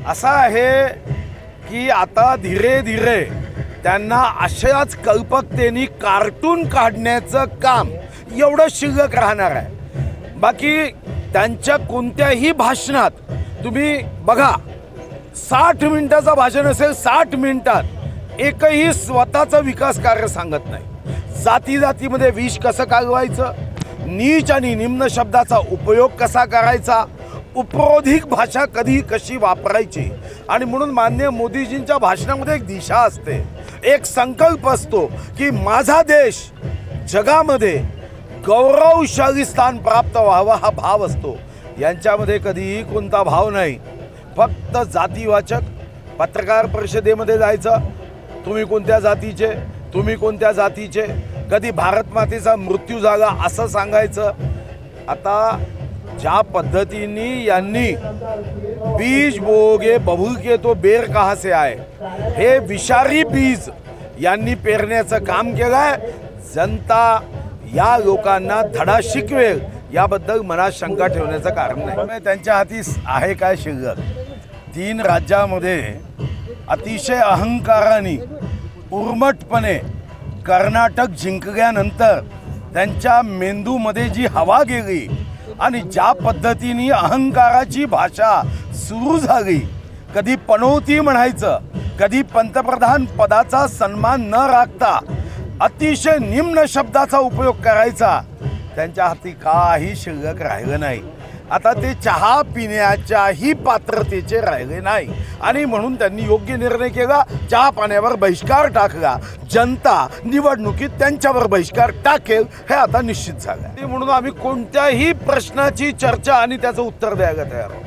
असा आहे की आता धीरे धीरे त्यांना अशाच कल्पकतेने कार्टून काढण्याचं काम एवढं शिल्लक राहणार आहे। बाकी त्यांच्या कोणत्याही भाषणात तुम्ही बघा, 60 मिनिटाचं भाषण असेल, 60 मिनिटात एकही स्वतःचा विकास कार्य सांगत नाही। जाती जातीमध्ये विष कसं कालवायचं, नीच आणि निम्न शब्दाचा उपयोग कसा करायचा, उपरोधिक भाषा कधी कशी वापरायची, आणि म्हणून माननीय मोदीजींच्या भाषणामध्ये एक दिशा असते, एक संकल्प असतो की माझा देश जगामध्ये गौरवशाली स्थान प्राप्त व्हावा हा भाव असतो। यांच्यामध्ये कधीही कोणता भाव नाही, फक्त जातीवाचक। पत्रकार परिषदेमध्ये जायचं, तुम्ही कोणत्या जातीचे, तुम्ही कोणत्या जातीचे, कधी भारत मातेचा मृत्यू झाला असं सांगायचं। आता ज्या पद्धतीने यांनी बीज बोगे बबूल के तो बेर कहाँ से आए, हे विषारी बीज यांनी पेरण्याचं काम केलंय। जनता या लोकांना धडा शिकवेल याबद्दल मनात शंका ठेवण्याचं कारण नाही। त्यांच्या हाती आहे काय शिल्लक? 3 राज्यामध्ये अतिशय अहंकाराने उर्मटपणे कर्नाटक जिंकल्यानंतर त्यांच्या मेंदूमध्ये जी हवा गेली आणि ज्या पद्धतीने अहंकाराची भाषा सुरू झाली, कधी पनौती म्हणायचं, कधी पंतप्रधान पदाचा सन्मान न राखता अतिशय निम्न शब्दाचा उपयोग करायचा, त्यांच्या हाती काही शिल्लक राहिलं नाही। आता ते चहा पिण्याच्याही पात्रतेचे राहिले नाही आणि म्हणून त्यांनी योग्य निर्णय केला, चहा पाण्यावर बहिष्कार टाकला। जनता निवडणुकीत त्यांच्यावर बहिष्कार टाकेल हे आता निश्चित झालं। म्हणून आम्ही कोणत्याही प्रश्नाची चर्चा आणि त्याचं उत्तर द्यायला तयार आहोत।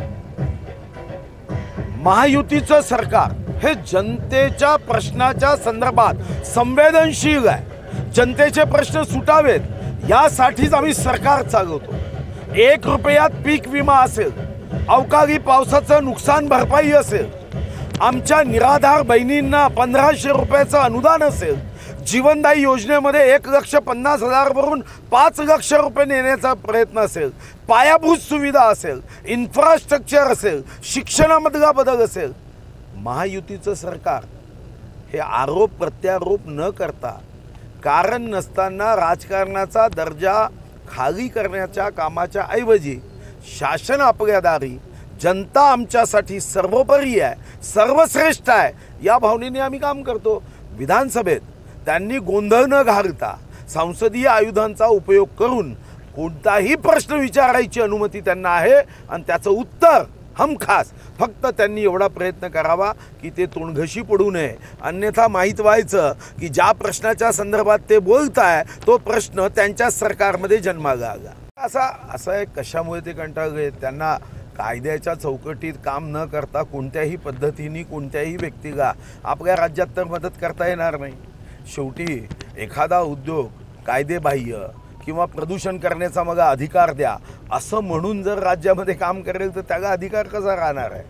महायुतीचं सरकार हे जनतेच्या प्रश्नाच्या संदर्भात संवेदनशील आहे। जनतेचे प्रश्न सुटावेत यासाठीच आम्ही सरकार चालवतो। 1 रुपयात पीक विमा असेल, अवकाळी पावसाचं नुकसान भरपाई असेल, आमच्या निराधार बहिणींना 1500 रुपयाचं अनुदान असेल, जीवनदायी योजनेमध्ये 1,50,000 वरून 5 लाख रुपये नेण्याचा प्रयत्न असेल, पायाभूत सुविधा असेल, इन्फ्रास्ट्रक्चर असेल, शिक्षणामधला बदल असेल। महायुतीचं सरकार हे आरोप प्रत्यारोप न करता, कारण नसताना राजकारणाचा दर्जा खाली करण्याच्या कामाच्या ऐवजी शासन आपल्या दारी, जनता आमच्यासाठी सर्वोपरी आहे, सर्वश्रेष्ठ आहे या भावनेने आम्ही काम करतो। विधानसभेत त्यांनी गोंधळ न घालता संसदीय आयुधांचा उपयोग करून कोणताही प्रश्न विचारायची अनुमती त्यांना आहे आणि त्याचं उत्तर हमखास फक्त त्यांनी एवढा प्रयत्न करावा की ते तोंडघशी पडू नये, अन्यथा माहीत व्हायचं की ज्या प्रश्नाच्या संदर्भात ते बोलताय तो प्रश्न त्यांच्या सरकारमध्ये जन्माला आला। असं आहे, कशामुळे ते कंटाळले? त्यांना कायद्याच्या चौकटीत काम न करता कोणत्याही पद्धतीने कोणत्याही व्यक्तीला आपल्या राज्यात तर मदत करता येणार नाही। शेवटी एखादा उद्योग कायदेबाह्य किंवा प्रदूषण करण्याचा मला अधिकार द्या असं म्हणून जर राज्यामध्ये काम करेल तर त्याला अधिकार कसा राहणार आहे?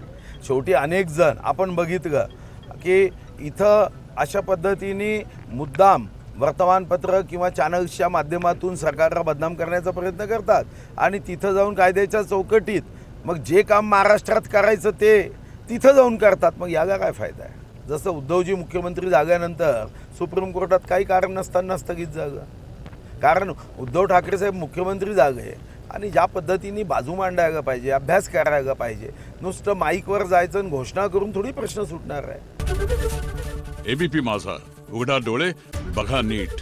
शेवटी अनेक जण आपण बघितलं की इथं अशा पद्धतीने मुद्दाम वर्तमानपत्र किंवा चॅनल्सच्या माध्यमातून सरकारला बदनाम करण्याचा प्रयत्न करतात आणि तिथं जाऊन कायद्याच्या चौकटीत मग जे काम महाराष्ट्रात करायचं ते तिथं जाऊन करतात। मग याला काय फायदा आहे? जसं उद्धवजी मुख्यमंत्री झाल्यानंतर सुप्रीम कोर्टात काही कारण नसताना स्थगित झालं, कारण उद्धव ठाकरे साहेब मुख्यमंत्री झाले आणि ज्या पद्धतीने बाजू मांडायला पाहिजे, अभ्यास करायला पाहिजे, नुसतं माईकवर जायचं आणि घोषणा करून थोडी प्रश्न सुटणार आहे। एबीपी माझा, उघडा डोळे बघा नीट।